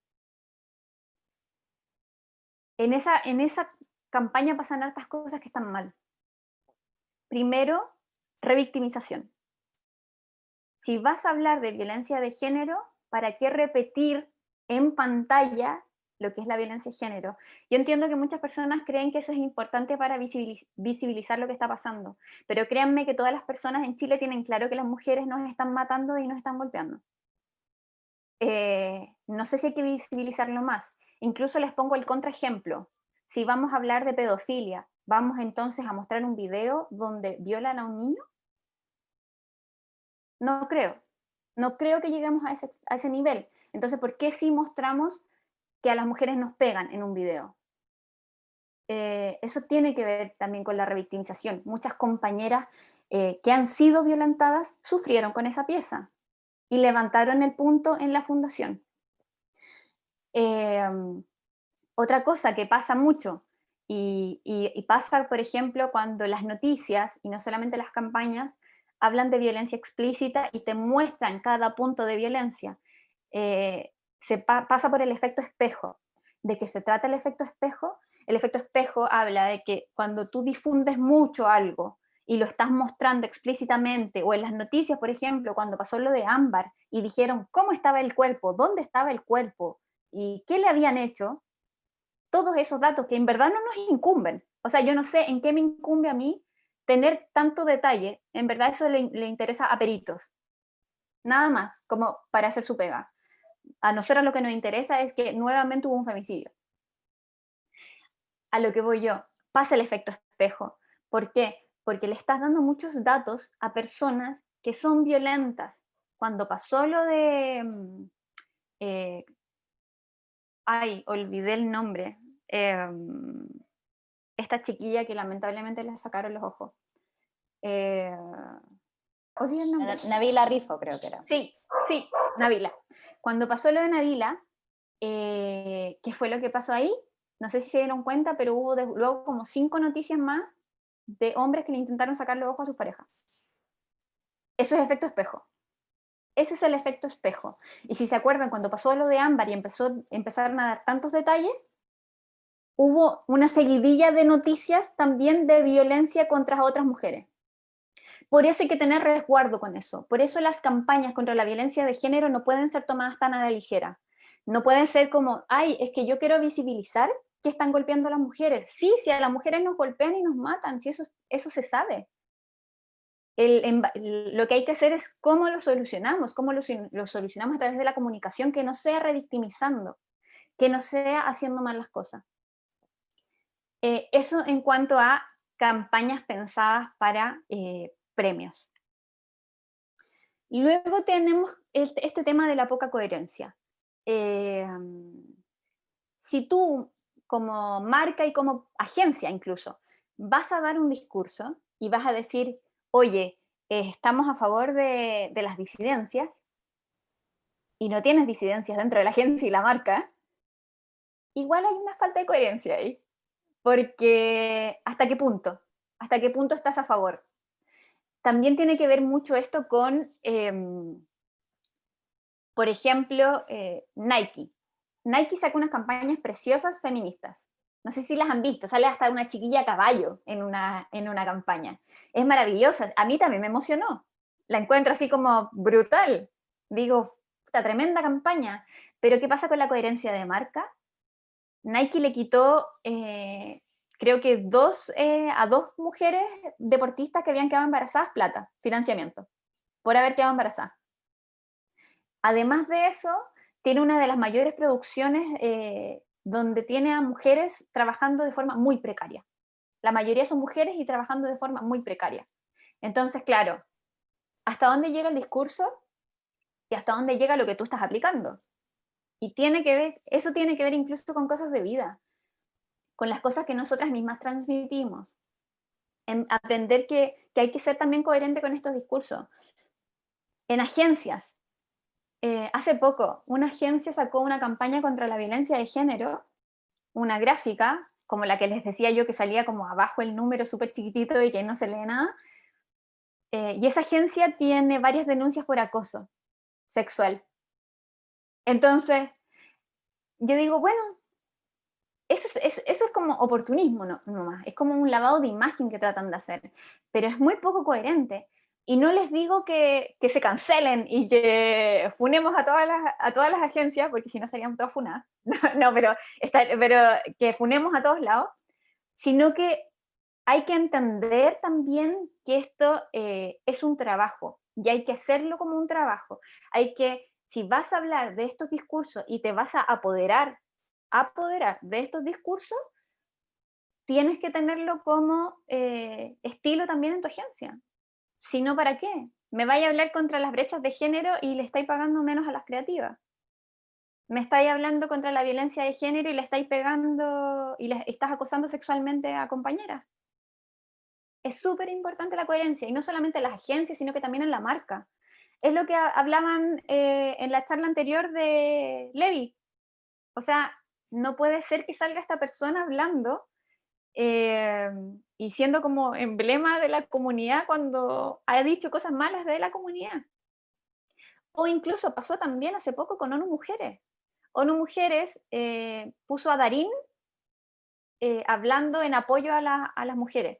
En esa campaña pasan hartas cosas que están mal. Primero, revictimización. Si vas a hablar de violencia de género, ¿para qué repetir en pantalla lo que es la violencia de género? Yo entiendo que muchas personas creen que eso es importante para visibilizar lo que está pasando, pero créanme que todas las personas en Chile tienen claro que las mujeres nos están matando y nos están golpeando. No sé si hay que visibilizarlo más. Incluso les pongo el contraejemplo. Si vamos a hablar de pedofilia, ¿vamos entonces a mostrar un video donde violan a un niño? No creo. No creo que lleguemos a ese nivel. Entonces, ¿por qué sí mostramos que a las mujeres nos pegan en un video? Eso tiene que ver también con la revictimización. Muchas compañeras que han sido violentadas sufrieron con esa pieza y levantaron el punto en la fundación. Otra cosa que pasa mucho y pasa, por ejemplo, cuando las noticias, y no solamente las campañas, hablan de violencia explícita y te muestran cada punto de violencia, pasa por el efecto espejo. ¿De qué se trata el efecto espejo? El efecto espejo habla de que cuando tú difundes mucho algo y lo estás mostrando explícitamente, o en las noticias, por ejemplo, cuando pasó lo de Ámbar y dijeron cómo estaba el cuerpo, dónde estaba el cuerpo y qué le habían hecho, todos esos datos que en verdad no nos incumben. O sea, yo no sé en qué me incumbe a mí tener tanto detalle, en verdad eso le interesa a peritos. Nada más, como para hacer su pega. A nosotros lo que nos interesa es que nuevamente hubo un femicidio. A lo que voy yo, pasa el efecto espejo. ¿Por qué? Porque le estás dando muchos datos a personas que son violentas. Cuando pasó lo de... olvidé el nombre. Esta chiquilla que lamentablemente le sacaron los ojos. Olvidé el nombre. Nabila Rifo, creo que era. Sí, Nabila. Cuando pasó lo de Nabila, ¿qué fue lo que pasó ahí? No sé si se dieron cuenta, pero hubo luego como 5 noticias más de hombres que le intentaron sacar los ojos a sus parejas. Eso es efecto espejo. Ese es el efecto espejo. Y si se acuerdan, cuando pasó lo de Ámbar y empezaron a dar tantos detalles, hubo una seguidilla de noticias también de violencia contra otras mujeres. Por eso hay que tener resguardo con eso. Por eso las campañas contra la violencia de género no pueden ser tomadas tan a la ligera. No pueden ser como, ay, es que yo quiero visibilizar que están golpeando a las mujeres. Sí, si a las mujeres nos golpean y nos matan, si eso se sabe. Lo que hay que hacer es cómo lo solucionamos a través de la comunicación, que no sea revictimizando, que no sea haciendo mal las cosas. Eso en cuanto a campañas pensadas para premios. Y luego tenemos este tema de la poca coherencia. Si tú, como marca y como agencia incluso, vas a dar un discurso y vas a decir, oye, estamos a favor de las disidencias, y no tienes disidencias dentro de la agencia y la marca, igual hay una falta de coherencia ahí. Porque, ¿hasta qué punto? ¿Hasta qué punto estás a favor? También tiene que ver mucho esto con, por ejemplo, Nike. Nike saca unas campañas preciosas feministas. No sé si las han visto, sale hasta una chiquilla a caballo en una campaña. Es maravillosa, a mí también me emocionó. La encuentro así como brutal. Digo, puta, tremenda campaña. Pero ¿qué pasa con la coherencia de marca? Nike le quitó, creo que a 2 mujeres deportistas que habían quedado embarazadas plata, financiamiento, por haber quedado embarazadas. Además de eso, tiene una de las mayores producciones donde tiene a mujeres trabajando de forma muy precaria. La mayoría son mujeres y trabajando de forma muy precaria. Entonces, claro, ¿hasta dónde llega el discurso y hasta dónde llega lo que tú estás aplicando? Y eso tiene que ver incluso con cosas de vida, con las cosas que nosotras mismas transmitimos. Aprender que hay que ser también coherente con estos discursos. En agencias, hace poco, una agencia sacó una campaña contra la violencia de género, una gráfica, como la que les decía yo, que salía como abajo el número súper chiquitito y que no se lee nada. Y esa agencia tiene varias denuncias por acoso sexual. Entonces, yo digo, bueno, eso es como oportunismo nomás, es como un lavado de imagen que tratan de hacer, pero es muy poco coherente. Y no les digo que se cancelen y que funemos a todas las agencias, porque si no estaríamos todas funadas, no, pero que funemos a todos lados, sino que hay que entender también que esto es un trabajo y hay que hacerlo como un trabajo. Si vas a hablar de estos discursos y te vas a apoderar apoderar de estos discursos, tienes que tenerlo como estilo también en tu agencia. Si no, ¿para qué? Me vaya a hablar contra las brechas de género y le estáis pagando menos a las creativas. Me estáis hablando contra la violencia de género y le estáis pegando y le estás acosando sexualmente a compañeras. Es súper importante la coherencia, y no solamente en las agencias, sino que también en la marca. Es lo que hablaban en la charla anterior de Levi. O sea, no puede ser que salga esta persona hablando y siendo como emblema de la comunidad cuando ha dicho cosas malas de la comunidad. O incluso pasó también hace poco con ONU Mujeres. ONU Mujeres puso a Darín hablando en apoyo a las mujeres.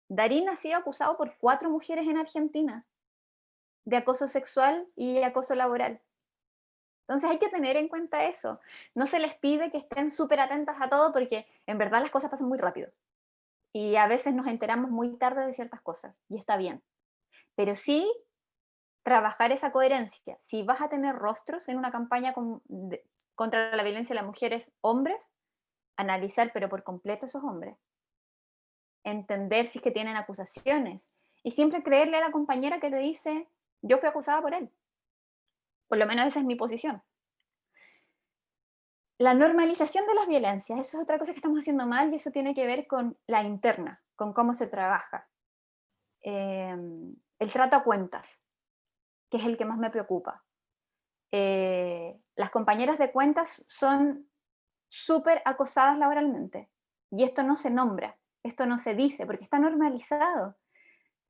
Darín ha sido acusado por 4 mujeres en Argentina de acoso sexual y acoso laboral. Entonces hay que tener en cuenta eso. No se les pide que estén súper atentas a todo porque en verdad las cosas pasan muy rápido. Y a veces nos enteramos muy tarde de ciertas cosas y está bien. Pero sí trabajar esa coherencia. Si vas a tener rostros en una campaña contra la violencia de las mujeres, hombres, analizar pero por completo esos hombres. Entender si es que tienen acusaciones. Y siempre creerle a la compañera que te dice, yo fui acusada por él. Por lo menos esa es mi posición. La normalización de las violencias, eso es otra cosa que estamos haciendo mal y eso tiene que ver con la interna, con cómo se trabaja. El trato a cuentas, que es el que más me preocupa. Las compañeras de cuentas son súper acosadas laboralmente y esto no se nombra, esto no se dice porque está normalizado.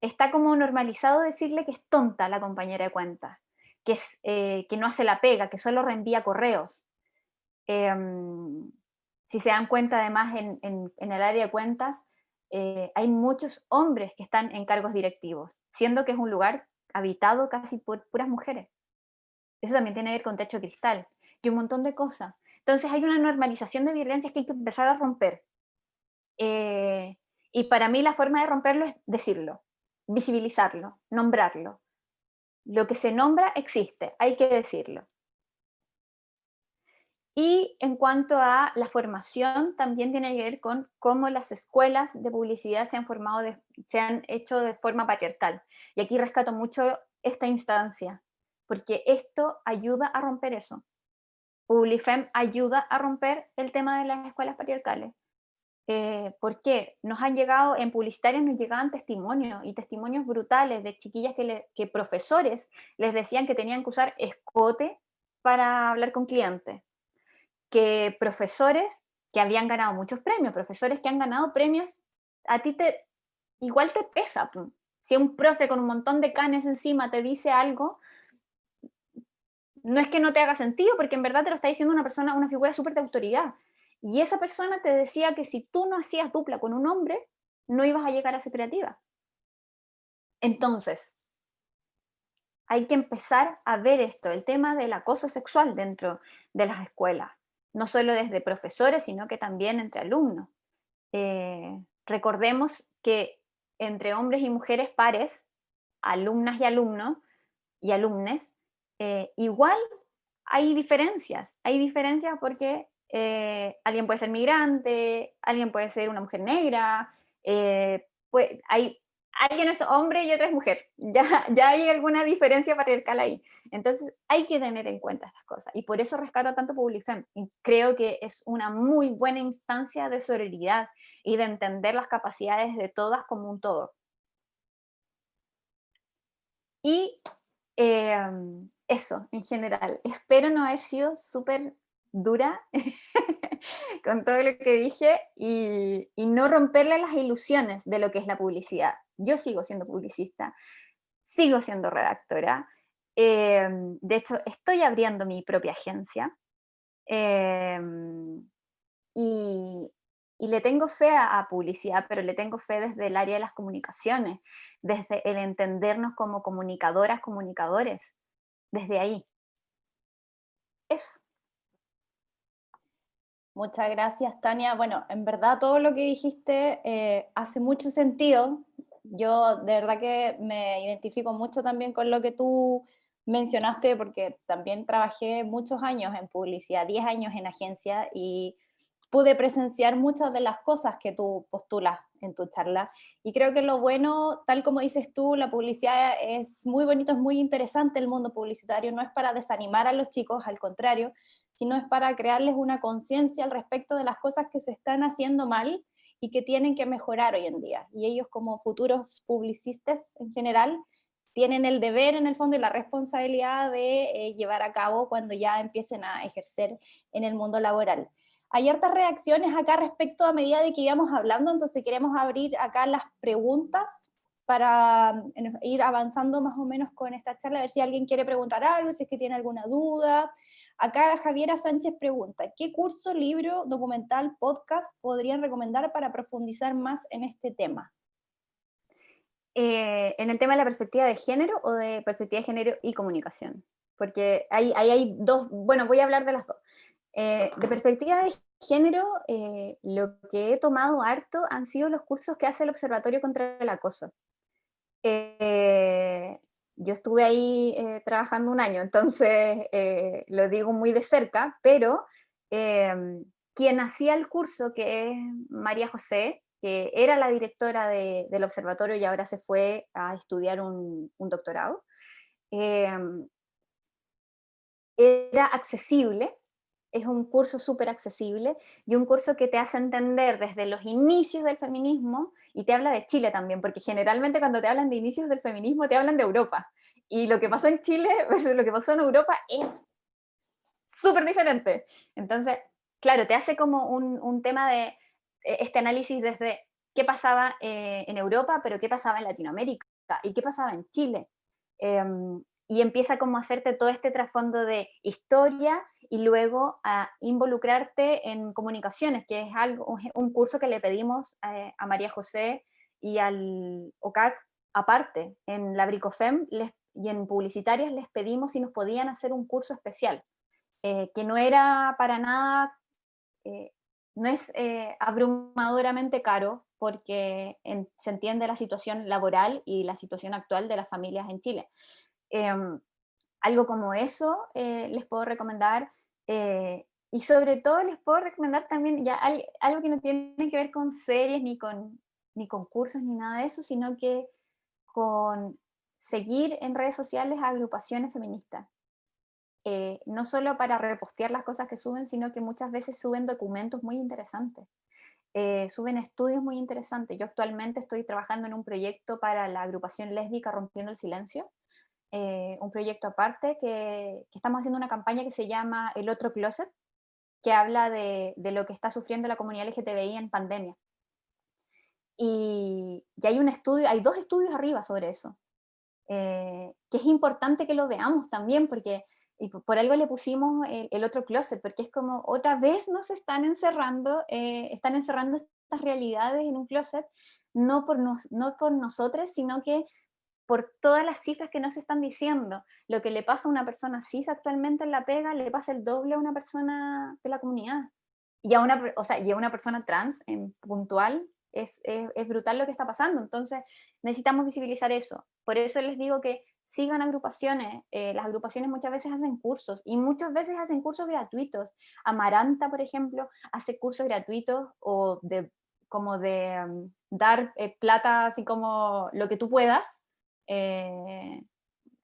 Está como normalizado decirle que es tonta la compañera de cuentas, que no hace la pega, que solo reenvía correos. Si se dan cuenta, además, en el área de cuentas, hay muchos hombres que están en cargos directivos, siendo que es un lugar habitado casi por puras mujeres. Eso también tiene que ver con techo de cristal y un montón de cosas. Entonces hay una normalización de violencias que hay que empezar a romper. Y para mí la forma de romperlo es decirlo, visibilizarlo, nombrarlo. Lo que se nombra existe, hay que decirlo. Y en cuanto a la formación, también tiene que ver con cómo las escuelas de publicidad se han hecho de forma patriarcal. Y aquí rescato mucho esta instancia, porque esto ayuda a romper eso. Publifem ayuda a romper el tema de las escuelas patriarcales. ¿Por qué? En publicitarias nos llegaban testimonios, y testimonios brutales de chiquillas que profesores les decían que tenían que usar escote para hablar con clientes. Que profesores que habían ganado muchos premios, profesores que han ganado premios, a ti igual te pesa. Si un profe con un montón de canes encima te dice algo, no es que no te haga sentido, porque en verdad te lo está diciendo una persona, una figura súper de autoridad. Y esa persona te decía que si tú no hacías dupla con un hombre, no ibas a llegar a ser creativa. Entonces, hay que empezar a ver esto, el tema del acoso sexual dentro de las escuelas, no solo desde profesores, sino que también entre alumnos. Recordemos que entre hombres y mujeres pares, alumnas y alumnos y alumnes, igual hay diferencias porque alguien puede ser migrante, alguien puede ser una mujer negra, alguien es hombre y otra es mujer, ya hay alguna diferencia patriarcal ahí. Entonces hay que tener en cuenta estas cosas, y por eso rescato tanto Publifem, y creo que es una muy buena instancia de sororidad y de entender las capacidades de todas como un todo. Y eso, en general. Espero no haber sido súper dura con todo lo que dije y no romperle las ilusiones de lo que es la publicidad. Yo sigo siendo publicista, sigo siendo redactora. De hecho, estoy abriendo mi propia agencia. Y le tengo fe a publicidad, pero le tengo fe desde el área de las comunicaciones, desde el entendernos como comunicadoras, comunicadores, desde ahí. Eso. Muchas gracias, Tania. Bueno, en verdad todo lo que dijiste hace mucho sentido. Yo de verdad que me identifico mucho también con lo que tú mencionaste, porque también trabajé muchos años en publicidad, 10 años en agencia, y pude presenciar muchas de las cosas que tú postulas en tu charla. Y creo que lo bueno, tal como dices tú, la publicidad es muy bonito, es muy interesante el mundo publicitario, no es para desanimar a los chicos, al contrario, sino es para crearles una conciencia al respecto de las cosas que se están haciendo mal y que tienen que mejorar hoy en día. Y ellos como futuros publicistas en general tienen el deber en el fondo y la responsabilidad de llevar a cabo cuando ya empiecen a ejercer en el mundo laboral. Hay hartas reacciones acá respecto a medida de que íbamos hablando, entonces queremos abrir acá las preguntas para ir avanzando más o menos con esta charla, a ver si alguien quiere preguntar algo, si es que tiene alguna duda. Acá Javiera Sánchez pregunta, ¿qué curso, libro, documental, podcast podrían recomendar para profundizar más en este tema? En el tema de la perspectiva de género o de perspectiva de género y comunicación, porque ahí hay dos, bueno, voy a hablar de las dos. De perspectiva de género, lo que he tomado harto han sido los cursos que hace el Observatorio contra el Acoso. Yo estuve ahí trabajando un año, entonces lo digo muy de cerca, pero quien hacía el curso, que es María José, que era la directora del observatorio y ahora se fue a estudiar un doctorado, era accesible, es un curso súper accesible y un curso que te hace entender desde los inicios del feminismo y te habla de Chile también, porque generalmente cuando te hablan de inicios del feminismo te hablan de Europa. Y lo que pasó en Chile versus lo que pasó en Europa es súper diferente. Entonces, claro, te hace como un tema de este análisis desde qué pasaba en Europa, pero qué pasaba en Latinoamérica y qué pasaba en Chile. Y empieza como a hacerte todo este trasfondo de historia y luego a involucrarte en comunicaciones, que es un curso que le pedimos a María José y al OCAC aparte. En la Bricofem y en publicitarias les pedimos si nos podían hacer un curso especial, que no era para nada, no es abrumadoramente caro, porque se entiende la situación laboral y la situación actual de las familias en Chile. Algo como eso les puedo recomendar, y sobre todo les puedo recomendar también ya algo que no tiene que ver con series ni con cursos ni nada de eso, sino que con seguir en redes sociales a agrupaciones feministas. No solo para repostear las cosas que suben, sino que muchas veces suben documentos muy interesantes, suben estudios muy interesantes. Yo actualmente estoy trabajando en un proyecto para la agrupación lésbica Rompiendo el Silencio, un proyecto aparte que estamos haciendo una campaña que se llama El Otro Closet, que habla de lo que está sufriendo la comunidad LGTBI en pandemia. Y hay hay 2 estudios arriba sobre eso, que es importante que lo veamos también, porque y por algo le pusimos el otro closet, porque es como otra vez nos están encerrando estas realidades en un closet, no por nosotros, sino que por todas las cifras que nos están diciendo. Lo que le pasa a una persona cis actualmente en la pega, le pasa el doble a una persona de la comunidad. Y a una persona trans en puntual, es brutal lo que está pasando. Entonces necesitamos visibilizar eso. Por eso les digo que sigan agrupaciones. Las agrupaciones muchas veces hacen cursos y muchas veces hacen cursos gratuitos. Amaranta, por ejemplo, hace cursos gratuitos o como de dar plata así como lo que tú puedas.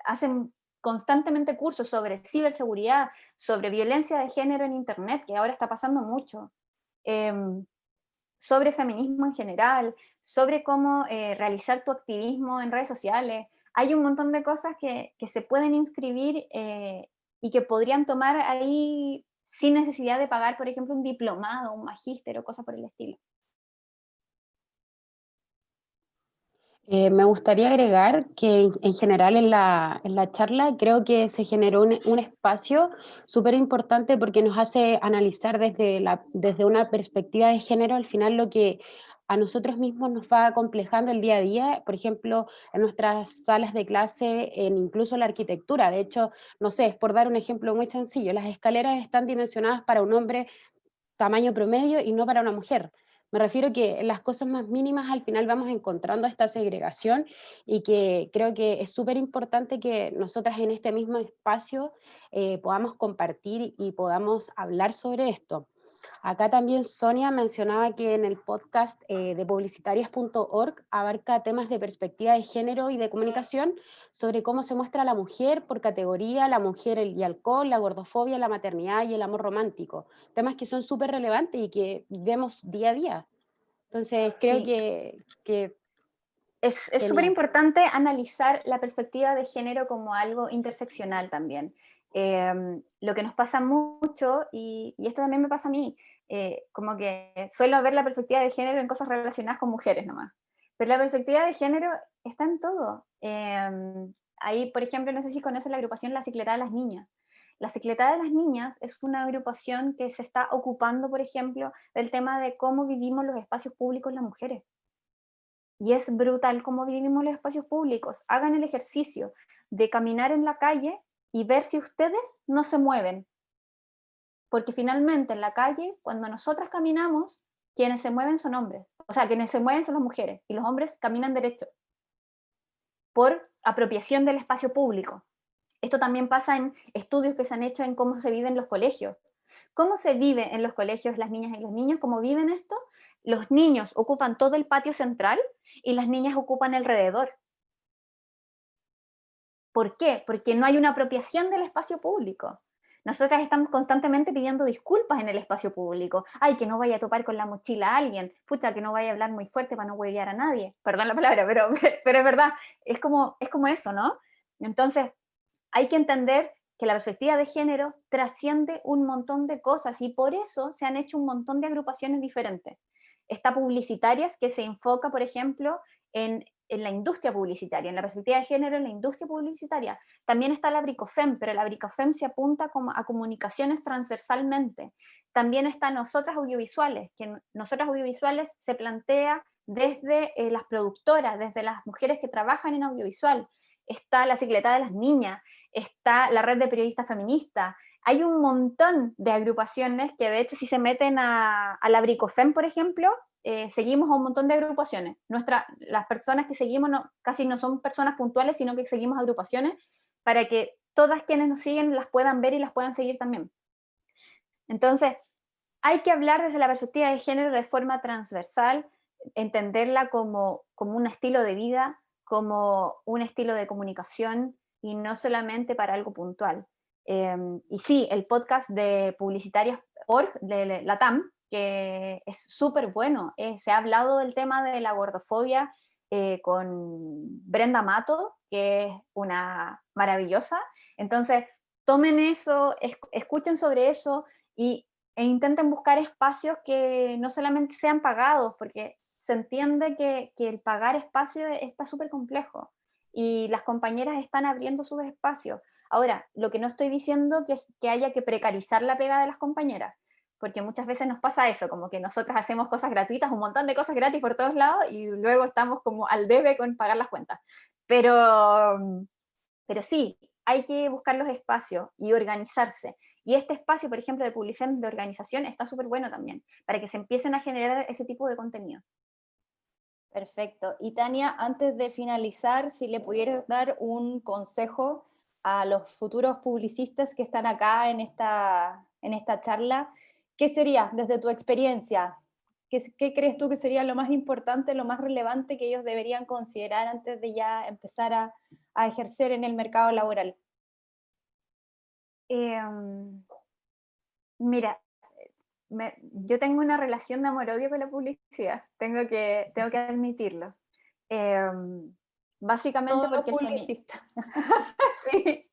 Hacen constantemente cursos sobre ciberseguridad, sobre violencia de género en Internet, que ahora está pasando mucho, sobre feminismo en general, sobre cómo realizar tu activismo en redes sociales. Hay un montón de cosas que se pueden inscribir y que podrían tomar ahí sin necesidad de pagar, por ejemplo, un diplomado, un magíster o cosas por el estilo. Me gustaría agregar que en general en la charla creo que se generó un espacio súper importante porque nos hace analizar desde una perspectiva de género al final lo que a nosotros mismos nos va acomplejando el día a día, por ejemplo, en nuestras salas de clase, en incluso la arquitectura. De hecho, no sé, es por dar un ejemplo muy sencillo, las escaleras están dimensionadas para un hombre tamaño promedio y no para una mujer. Me refiero que en las cosas más mínimas al final vamos encontrando esta segregación y que creo que es súper importante que nosotras en este mismo espacio podamos compartir y podamos hablar sobre esto. Acá también Sonia mencionaba que en el podcast de publicitarias.org abarca temas de perspectiva de género y de comunicación sobre cómo se muestra la mujer por categoría, la mujer y alcohol, la gordofobia, la maternidad y el amor romántico. Temas que son súper relevantes y que vemos día a día. Entonces creo Sí, que es súper genial. importante analizar la perspectiva de género como algo interseccional también. Lo que nos pasa mucho, y esto también me pasa a mí, como que suelo ver la perspectiva de género en cosas relacionadas con mujeres nomás. Pero la perspectiva de género está en todo. Ahí, por ejemplo, no sé si conoces la agrupación La Cicletada de las Niñas. La Cicletada de las Niñas es una agrupación que se está ocupando, por ejemplo, del tema de cómo vivimos los espacios públicos las mujeres. Y es brutal cómo vivimos los espacios públicos. Hagan el ejercicio de caminar en la calle y ver si ustedes no se mueven. Porque finalmente en la calle, cuando nosotras caminamos, quienes se mueven son hombres. O sea, quienes se mueven son las mujeres y los hombres caminan derecho por apropiación del espacio público. Esto también pasa en estudios que se han hecho en cómo se vive en los colegios. ¿Cómo se vive en los colegios las niñas y los niños? ¿Cómo viven esto? Los niños ocupan todo el patio central y las niñas ocupan alrededor. ¿Por qué? Porque no hay una apropiación del espacio público. Nosotras estamos constantemente pidiendo disculpas en el espacio público. Ay, que no vaya a topar con la mochila a alguien. Pucha, que no vaya a hablar muy fuerte para no huevear a nadie. Perdón la palabra, pero es verdad. Es como eso, ¿no? Entonces, hay que entender que la perspectiva de género trasciende un montón de cosas y por eso se han hecho un montón de agrupaciones diferentes. Está Publicitarias, que se enfoca, por ejemplo, en la industria publicitaria, en la perspectiva de género en la industria publicitaria. También está la Bricofem, pero la Bricofem se apunta como a comunicaciones transversalmente. También está Nosotras Audiovisuales, que Nosotras Audiovisuales se plantea desde las productoras, desde las mujeres que trabajan en audiovisual. Está la Cicletada de las Niñas, está la Red de Periodistas Feministas. Hay un montón de agrupaciones que de hecho si se meten a la Bricofem, por ejemplo, seguimos a un montón de agrupaciones. Las personas que seguimos casi no son personas puntuales, sino que seguimos agrupaciones para que todas quienes nos siguen las puedan ver y las puedan seguir también. Entonces, hay que hablar desde la perspectiva de género de forma transversal, entenderla como un estilo de vida, como un estilo de comunicación y no solamente para algo puntual. Y sí, el podcast de Publicitarias.org de la TAM, que es súper bueno. Se ha hablado del tema de la gordofobia con Brenda Mato, que es una maravillosa. Entonces, tomen eso, escuchen sobre eso e intenten buscar espacios que no solamente sean pagados, porque se entiende que el pagar espacio está súper complejo y las compañeras están abriendo sus espacios. Ahora, lo que no estoy diciendo es que haya que precarizar la pega de las compañeras, porque muchas veces nos pasa eso, como que nosotras hacemos cosas gratuitas, un montón de cosas gratis por todos lados y luego estamos como al debe con pagar las cuentas. Pero sí, hay que buscar los espacios y organizarse. Y este espacio, por ejemplo, de Publifem de organización está súper bueno también, para que se empiecen a generar ese tipo de contenido. Perfecto. Y Tania, antes de finalizar, si le pudieras dar un consejo a los futuros publicistas que están acá en esta charla, ¿qué sería desde tu experiencia? ¿Qué crees tú que sería lo más importante, lo más relevante que ellos deberían considerar antes de ya empezar a ejercer en el mercado laboral? Mira, yo tengo una relación de amor-odio con la publicidad, tengo que admitirlo. Básicamente Todos los porque publicistas. sí,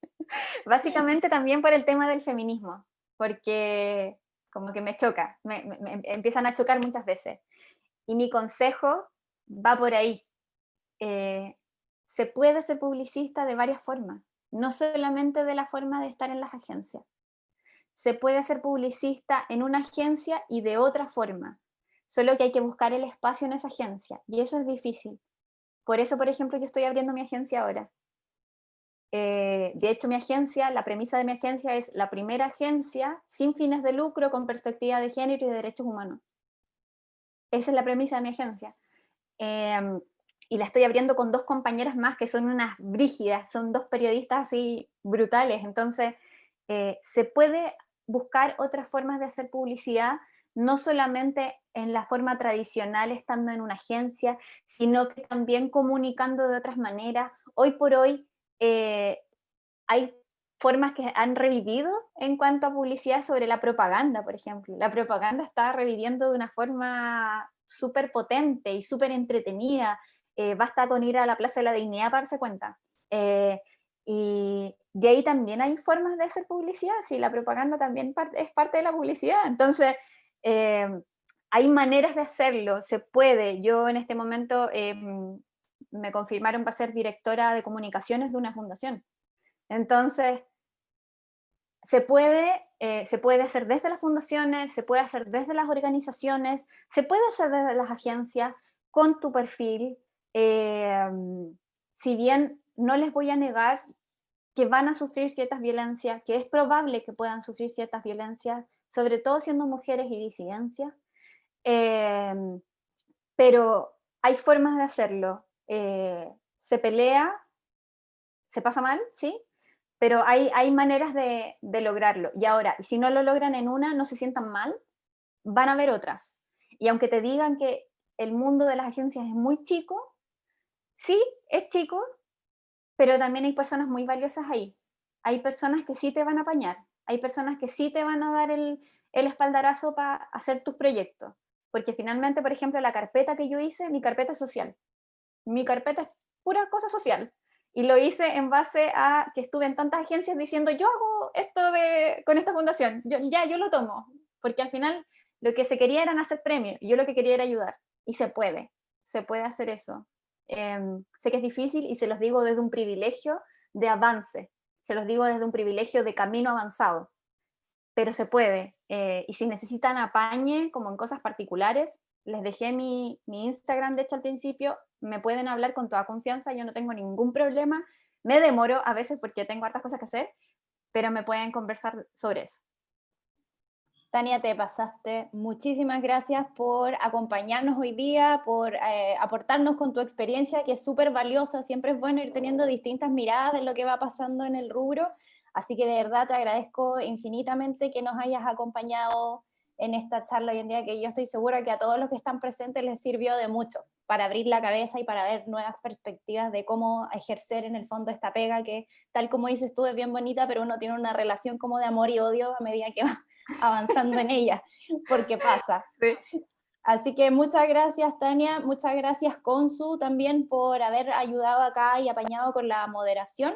básicamente también por el tema del feminismo, porque como que me choca, me empiezan a chocar muchas veces. Y mi consejo va por ahí. Se puede ser publicista de varias formas, no solamente de la forma de estar en las agencias. Se puede ser publicista en una agencia y de otra forma, solo que hay que buscar el espacio en esa agencia, y eso es difícil. Por eso, por ejemplo, yo estoy abriendo mi agencia ahora. De hecho, mi agencia, la premisa de mi agencia es la primera agencia sin fines de lucro con perspectiva de género y de derechos humanos. Esa es la premisa de mi agencia. Y la estoy abriendo con 2 compañeras más que son unas brígidas, son 2 periodistas así brutales. Entonces, se puede buscar otras formas de hacer publicidad, no solamente en la forma tradicional estando en una agencia, sino que también comunicando de otras maneras. Hoy por hoy hay formas que han revivido en cuanto a publicidad sobre la propaganda, por ejemplo. La propaganda está reviviendo de una forma súper potente y súper entretenida. Basta con ir a la Plaza de la Dignidad para darse cuenta. Y ahí también hay formas de hacer publicidad, si la propaganda también es parte de la publicidad. Entonces, hay maneras de hacerlo, se puede. Yo en este momento me confirmaron para ser directora de comunicaciones de una fundación. Entonces, se puede hacer desde las fundaciones, se puede hacer desde las organizaciones, se puede hacer desde las agencias, con tu perfil. Si bien no les voy a negar que van a sufrir ciertas violencias, que es probable que puedan sufrir ciertas violencias, sobre todo siendo mujeres y disidencias, pero hay formas de hacerlo. Se pelea, se pasa mal, ¿sí? Pero hay maneras de lograrlo. Y ahora, si no lo logran en una, no se sientan mal, van a haber otras. Y aunque te digan que el mundo de las agencias es muy chico, sí, es chico, pero también hay personas muy valiosas ahí. Hay personas que sí te van a apañar, hay personas que sí te van a dar el espaldarazo para hacer tus proyectos. Porque finalmente, por ejemplo, la carpeta que yo hice, mi carpeta es social. Mi carpeta es pura cosa social. Y lo hice en base a que estuve en tantas agencias diciendo, yo hago esto con esta fundación, yo lo tomo. Porque al final lo que se quería era hacer premios, y yo lo que quería era ayudar. Y se puede hacer eso. Sé que es difícil y se los digo desde un privilegio de avance, se los digo desde un privilegio de camino avanzado, pero se puede. Y si necesitan apañe, como en cosas particulares, les dejé mi Instagram, de hecho, al principio, me pueden hablar con toda confianza, yo no tengo ningún problema, me demoro a veces porque tengo hartas cosas que hacer, pero me pueden conversar sobre eso. Tania, te pasaste. Muchísimas gracias por acompañarnos hoy día, por aportarnos con tu experiencia, que es súper valiosa. Siempre es bueno ir teniendo distintas miradas de lo que va pasando en el rubro. Así que de verdad te agradezco infinitamente que nos hayas acompañado en esta charla hoy en día, que yo estoy segura que a todos los que están presentes les sirvió de mucho para abrir la cabeza y para ver nuevas perspectivas de cómo ejercer en el fondo esta pega que, tal como dices tú, es bien bonita, pero uno tiene una relación como de amor y odio a medida que va avanzando en ella, porque pasa. Sí. Así que muchas gracias, Tania, muchas gracias, Consu, también por haber ayudado acá y apañado con la moderación.